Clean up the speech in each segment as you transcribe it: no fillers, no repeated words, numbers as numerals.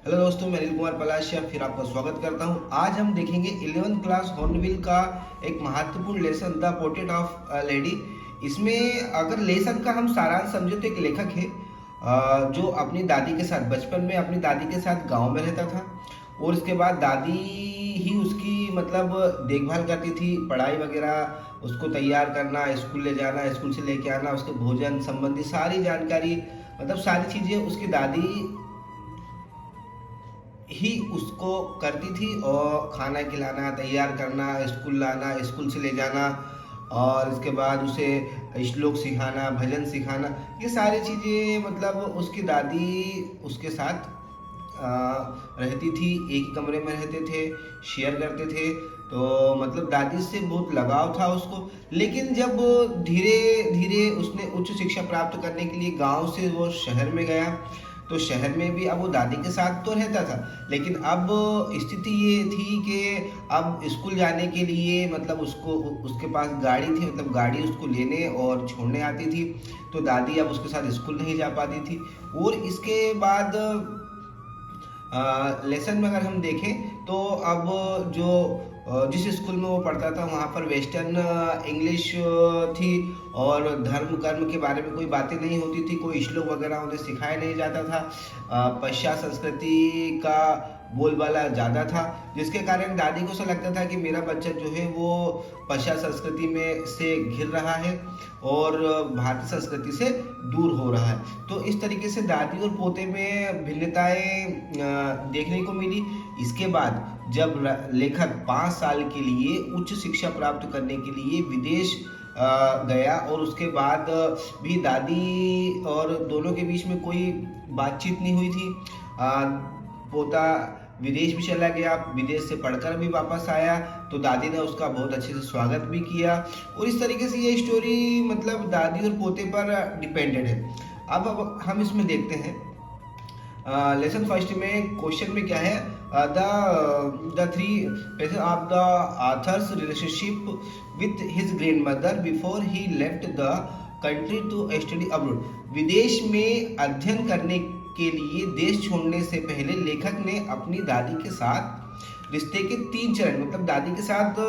Hello दोस्तों, मैं अनिल कुमार पलाशिया फिर आपका स्वागत करता हूं। आज हम देखेंगे 11th क्लास हॉर्नबिल का एक महत्वपूर्ण lesson, the portrait of lady. इसमें अगर लेसन का हम सारांश समझे तो एक लेखक है जो अपनी दादी के साथ बचपन में अपनी दादी के साथ गांव में रहता था और उसके बाद दादी ही उसकी मतलब देखभाल करती थी, पढ़ाई वगैरह उसको तैयार करना, स्कूल ले जाना, स्कूल से लेके आना, उसके भोजन संबंधी सारी जानकारी मतलब सारी चीज़ें उसकी दादी ही उसको करती थी। और खाना खिलाना, तैयार करना, स्कूल लाना, स्कूल से ले जाना और इसके बाद उसे श्लोक सिखाना, भजन सिखाना, ये सारी चीज़ें मतलब उसकी दादी उसके साथ रहती थी। एक ही कमरे में रहते थे, शेयर करते थे, तो मतलब दादी से बहुत लगाव था उसको। लेकिन जब धीरे धीरे उसने उच्च शिक्षा प्राप्त करने के लिए गांव से वो शहर में गया, तो शहर में भी अब वो दादी के साथ तो रहता था, लेकिन अब स्थिति ये थी कि अब स्कूल जाने के लिए मतलब उसको उसके पास गाड़ी थी, मतलब गाड़ी उसको लेने और छोड़ने आती थी, तो दादी अब उसके साथ स्कूल नहीं जा पाती थी। और इसके बाद लेसन में अगर हम देखें तो अब जो जिस स्कूल में वो पढ़ता था वहाँ पर वेस्टर्न इंग्लिश थी और धर्म कर्म के बारे में कोई बातें नहीं होती थी, कोई श्लोक वगैरह उन्हें सिखाया नहीं जाता था। पश्चात संस्कृति का बोलबाला ज़्यादा था, जिसके कारण दादी को ऐसा लगता था कि मेरा बच्चा जो है वो पश्चात संस्कृति में से घिर रहा है और भारतीय संस्कृति से दूर हो रहा है। तो इस तरीके से दादी और पोते में भिन्नताएं देखने को मिली। इसके बाद जब लेखक 5 साल के लिए उच्च शिक्षा प्राप्त करने के लिए विदेश गया और उसके बाद भी दादी और दोनों के बीच में कोई बातचीत नहीं हुई थी। पोता विदेश भी चला गया, विदेश से पढ़कर भी वापस आया, तो दादी ने उसका बहुत अच्छे से स्वागत भी किया। और इस तरीके से ये स्टोरी मतलब दादी और पोते पर डिपेंडेड है। अब हम इसमें देखते हैं लेसन फर्स्ट में क्वेश्चन में क्या है, the three faces of the author's relationship with his grandmother before he left the country to study abroad. विदेश में अध्ययन करने के लिए देश छोड़ने से पहले लेखक ने अपनी दादी के साथ रिश्ते के 3 चरण मतलब दादी के साथ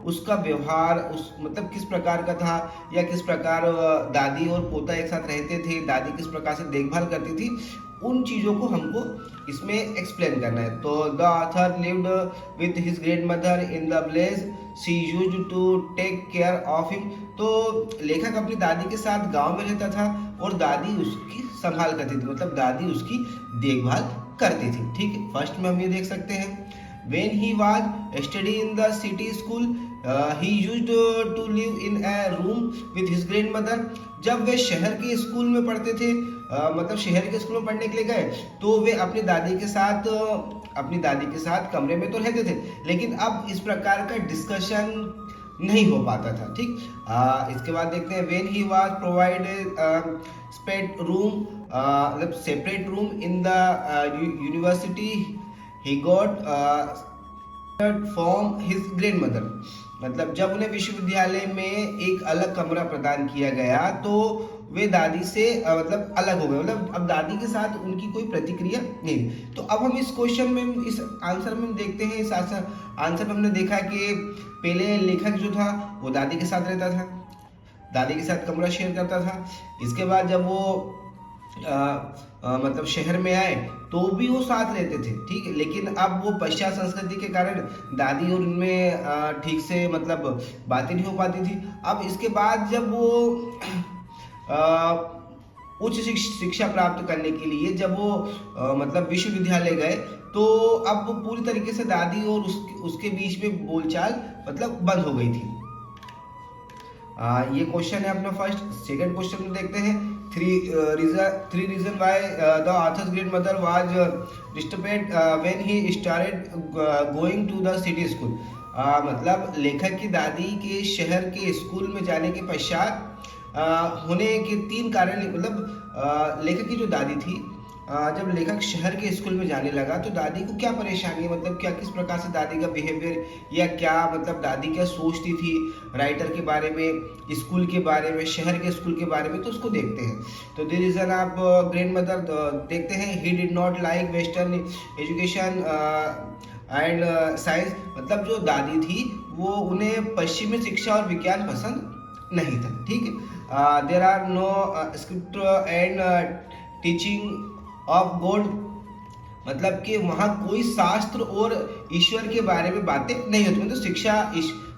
उसका व्यवहार उस मतलब किस प्रकार का था या किस प्रकार दादी और पोता एक साथ रहते थे, दादी किस प्रकार से देखभाल करती थी, उन चीज़ों को हमको इसमें एक्सप्लेन करना है। तो the author lived with his great mother in the village, she used to take care of him. तो लेखक अपनी दादी के साथ गांव में रहता था और दादी उसकी संभाल करती थी, मतलब दादी उसकी देखभाल करती थी। ठीक है, फर्स्ट में हम ये देख सकते हैं, when he was study in the city school, he used to live in a room with his grandmother। जब वे शहर के स्कूल में पढ़ते थे, मतलब शहर के स्कूल में पढ़ने के लिए गए, तो वे अपनी दादी के साथ कमरे में तो रहते थे, लेकिन अब इस प्रकार का डिस्कशन नहीं हो पाता था। ठीक, इसके बाद देखते हैं when he was provided separate room, मतलब separate room in the university, he got from his grandmother। मतलब जब उन्हें विश्वविद्यालय में एक अलग कमरा प्रदान किया गया तो वे दादी से मतलब अलग हो गए, मतलब अब दादी के साथ उनकी कोई प्रतिक्रिया नहीं। तो अब हम इस क्वेश्चन में इस आंसर में देखते हैं, इस आंसर में हमने देखा कि पहले लेखक जो था वो दादी के साथ रहता था, दादी के साथ कमरा शेयर करता था। इसके बाद जब वो मतलब शहर में आए तो भी वो साथ रहते थे, ठीक है, लेकिन अब वो पश्चात संस्कृति के कारण दादी और उनमें ठीक से मतलब बातें नहीं हो पाती थी। अब इसके बाद जब वो उच्च शिक्षा प्राप्त करने के लिए जब वो मतलब विश्वविद्यालय गए, तो अब वो पूरी तरीके से दादी और उसके बीच में बोलचाल मतलब बंद हो गई थी। ये क्वेश्चन है अपना फर्स्ट। सेकंड क्वेश्चन में देखते हैं, three reason why the author's grandmother was disturbed when he started going to the city school। मतलब लेखक की दादी के शहर के स्कूल में जाने के पश्चात होने के 3 कारण, मतलब लेखक की जो दादी थी जब लेखक शहर के स्कूल में जाने लगा तो दादी को क्या परेशानी है, मतलब क्या किस प्रकार से दादी का बिहेवियर या क्या मतलब दादी क्या सोचती थी राइटर के बारे में, स्कूल के बारे में, शहर के स्कूल के बारे में, तो उसको देखते हैं। तो द रीज़न आप ग्रैंड मदर देखते हैं, he did not like western education and science, मतलब जो दादी थी वो उन्हें पश्चिमी शिक्षा और विज्ञान पसंद नहीं था। ठीक है, there are no script and teaching of god, मतलब कि वहाँ कोई शास्त्र और ईश्वर के बारे में बातें नहीं होती, मतलब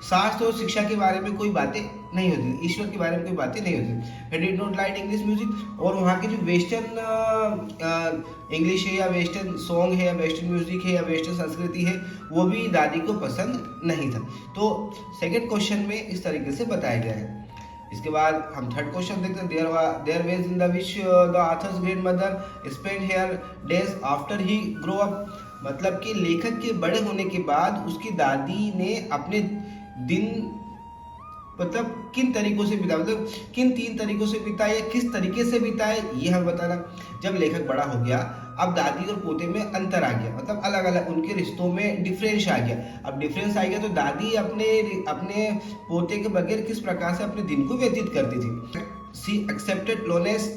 शास्त्र और शिक्षा के बारे में कोई बातें नहीं होती, ईश्वर के बारे में कोई बातें नहीं होती। Did not like English music, और वहाँ की जो वेस्टर्न इंग्लिश है या वेस्टर्न सॉन्ग है या वेस्टर्न म्यूजिक है या वेस्टर्न संस्कृति है वो भी दादी को पसंद नहीं था। तो सेकंड क्वेश्चन में इस तरीके से बताया गया है। इसके बाद हम थर्ड क्वेश्चन देखते हैं, there ways in the which the author's grandmother spend her days after he grow up, मतलब कि लेखक के बड़े होने के बाद उसकी दादी ने अपने दिन मतलब किन तरीकों से बिताया, मतलब किन 3 तरीकों से बिताए, किस तरीके से बिताए, ये हमें बताना। जब लेखक बड़ा हो गया अब दादी और पोते में अंतर आ गया, मतलब अलग अलग उनके रिश्तों में डिफरेंस आ गया। अब डिफरेंस आ गया तो दादी अपने पोते के बगैर किस प्रकार से अपने दिन को व्यतीत करती थी। सी एक्सेप्टेड लोनेस,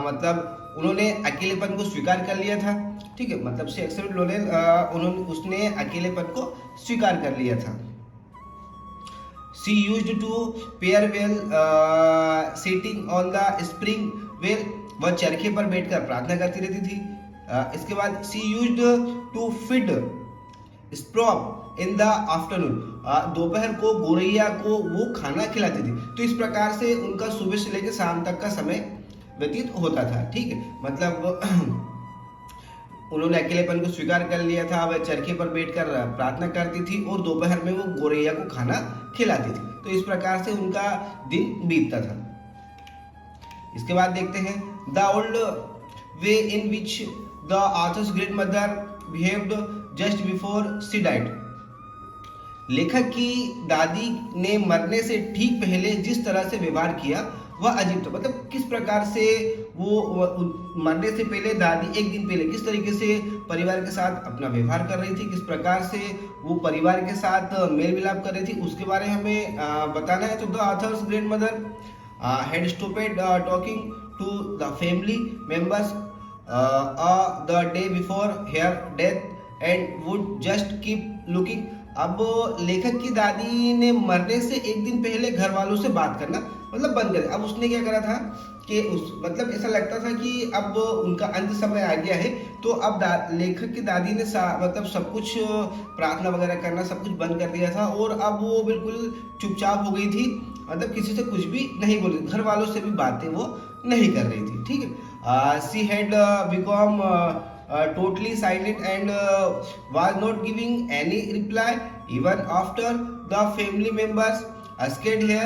मतलब उन्होंने अकेलेपन को स्वीकार कर लिया था। ठीक है, मतलब सी एक्सेप्टेड लोनेस, उसने अकेलेपन को स्वीकार कर लिया था। She used to pair well sitting on the spring well, वह चरखे पर बैठकर प्रार्थना करती रहती थी। इसके बाद she used to feed sprout in the afternoon, दोपहर को गोरैया को वो खाना खिलाती थी। तो इस प्रकार से उनका सुबह से लेकर शाम तक का समय व्यतीत होता था। ठीक है, मतलब उन्होंने अकेलेपन को स्वीकार कर लिया था, वह चरखे पर बैठकर प्रार्थना करती थी और दोपहर में वो गोरैया को खाना खिलाती थी। तो इस प्रकार से उनका दिन बीतता था। इसके बाद देखते हैं the old way in which the authors great mother behaved just before she died, लेखक की दादी ने मरने से ठीक पहले जिस तरह से व्यवहार किया वह अजीब था, मतलब किस प्रकार से वो मरने से पहले दादी एक दिन पहले किस तरीके से परिवार के साथ अपना व्यवहार कर रही थी, किस प्रकार से वो परिवार के साथ मेल मिलाप कर रही थी, उसके बारे में हमें बताना है। तो the author's grandmother had stopped talking to the family members the day before her death and would just keep looking, अब लेखक की दादी ने मरने से एक दिन पहले घर वालों से बात करना मतलब बंद कर, अब उसने क्या करा था कि मतलब ऐसा लगता था कि अब उनका अंत समय आ गया है, तो अब लेखक की दादी ने मतलब सब कुछ प्रार्थना वगैरह करना सब कुछ बंद कर दिया था और अब वो बिल्कुल चुपचाप हो गई थी, मतलब किसी से कुछ भी नहीं बोल रही, घर वालों से भी बातें वो नहीं कर रही थी। ठीक है, she had become totally silent and was not giving any reply even after the family members asked her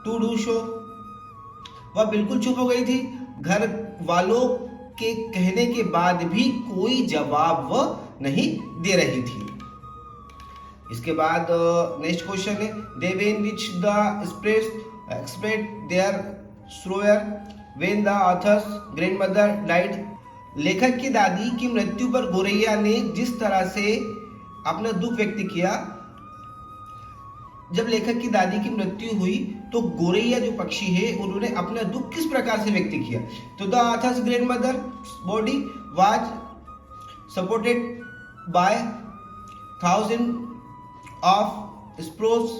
to do so, वह बिल्कुल चुप हो गई थी, घर वालों के कहने के बाद भी कोई जवाब वह नहीं दे रही थी। इसके बाद नेक्स्ट क्वेश्चन है the way in which the express their sorrow when the author's grandmother died, लेखक की दादी की मृत्यु पर गोरैया ने जिस तरह से अपना दुख व्यक्त किया, जब लेखक की दादी की मृत्यु हुई तो गोरैया जो पक्षी है उन्होंने अपना दुख किस प्रकार से व्यक्त किया। तो the author's grandmother body was supported by 1000 of sparrows,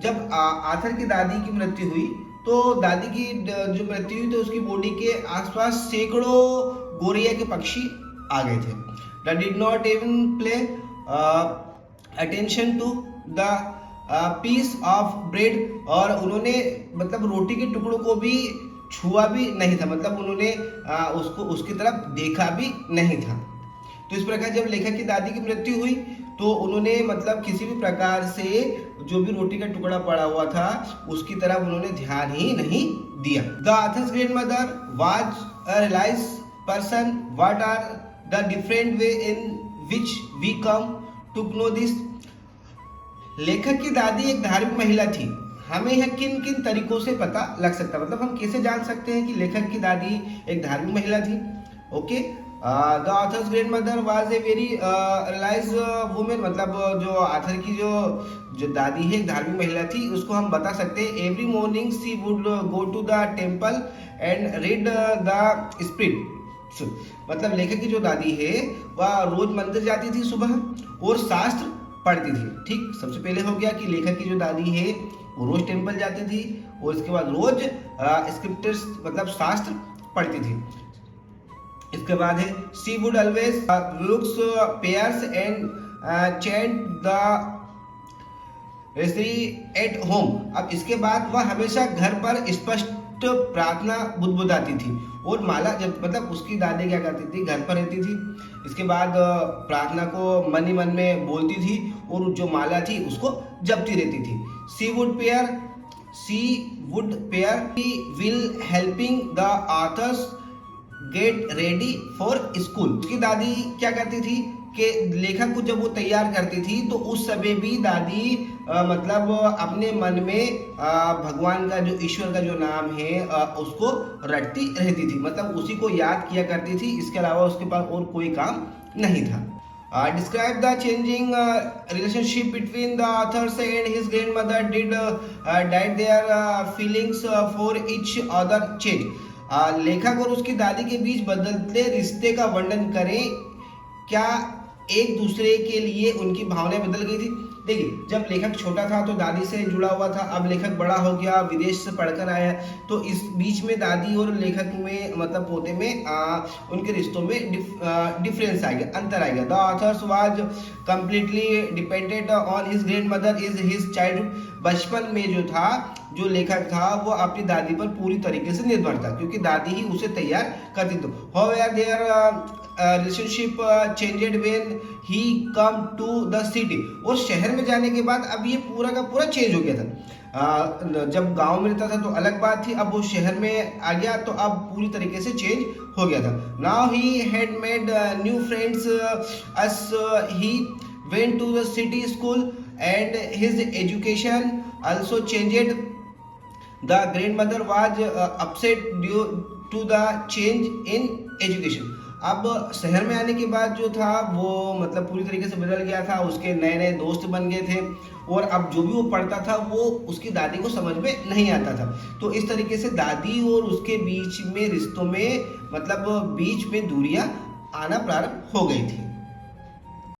जब आथर की दादी की मृत्यु हुई तो दादी की जो मृत्यु हुई तो उसकी बॉडी के आसपास सैकड़ों गोरैया के पक्षी आ गए थे। The did not even play attention to the piece of bread, और उन्होंने मतलब रोटी के टुकड़ों को भी छुआ भी नहीं था, मतलब उन्होंने उसको उसकी तरफ देखा भी नहीं था। तो इस प्रकार जब लेखक की दादी की मृत्यु हुई तो उन्होंने मतलब किसी भी प्रकार से जो भी रोटी का टुकड़ा पड़ा हुआ था उसकी तरफ उन्होंने ध्यान ही नहीं दिया। The author's grandmother was a realise person, what are the different way in which we come to know this, लेखक की दादी एक धार्मिक महिला थी, हमें यह किन किन तरीकों से पता लग सकता है, मतलब हम कैसे जान सकते हैं कि लेखक की दादी एक धार्मिक महिला थी। Okay, the author's grandmother was a very realise women, मतलब जो आथर की जो दादी है, एक धार्मिक महिला थी, उसको हम बता सकते हैं every morning she would go to the temple and read the spirit. मतलब लेखक की जो दादी है वह रोज मंदिर जाती थी सुबह और शास्त्र पढ़ती थी। ठीक, सबसे पहले हो गया कि लेखक की जो दादी है वो रोज टेम्पल जाती थी और इसके बाद रोज स्क्रिप्टर्स मतलब शास्त्र पढ़ती थी। इसके बाद है she would always looks prayers and chant the rosary at home. अब इसके बाद वह हमेशा घर पर स्पष्ट प्रार्थना बुदबुदाती थी और माला जब मतलब उसकी दादी क्या करती थी, घर पर रहती थी, इसके बाद प्रार्थना को मन ही मन में बोलती थी और जो माला थी उसको जपती रहती थी। She would pair will helping the author's get ready for school. उसकी दादी क्या करती थी कि लेखक को जब वो तैयार करती थी तो उस समय भी दादी मतलब अपने मन में भगवान का जो ईश्वर का जो नाम है उसको रटती रहती थी, मतलब उसी को याद किया करती थी, इसके अलावा उसके पास और कोई काम नहीं था। Describe the changing relationship between the authors and his grandmother. Did their feelings for each other change? लेखक और उसकी दादी के बीच बदलते रिश्ते का वर्णन करें। क्या एक दूसरे के लिए उनकी भावनाएं बदल गई थी? देखिए, जब लेखक छोटा था तो दादी से जुड़ा हुआ था, अब लेखक बड़ा हो गया, विदेश से पढ़कर आया, तो इस बीच में दादी और लेखक में मतलब पोते में उनके रिश्तों में डिफरेंस आ गया, अंतर आ गया। The author's was completely dependent on his grand mother is his childhood. बचपन में जो था, जो लेखक था वो अपनी दादी पर पूरी तरीके से निर्भर था क्योंकि दादी ही उसे तैयार करती थी। However their relationship changed when he come to the city. और शहर में जाने के बाद अब ये पूरा का पूरा चेंज हो गया था। जब गांव में रहता था तो अलग बात थी, अब वो शहर में आ गया तो अब पूरी तरीके से चेंज हो गया था। Now he had made new friends us he went to the city school and his education also changed. The grandmother was upset due to the change in education. अब शहर में आने के बाद जो था वो मतलब पूरी तरीके से बदल गया था, उसके नए नए दोस्त बन गए थे और अब जो भी वो पढ़ता था वो उसकी दादी को समझ में नहीं आता था। तो इस तरीके से दादी और उसके बीच में रिश्तों में मतलब बीच में दूरियां आना प्रारंभ हो गई थी।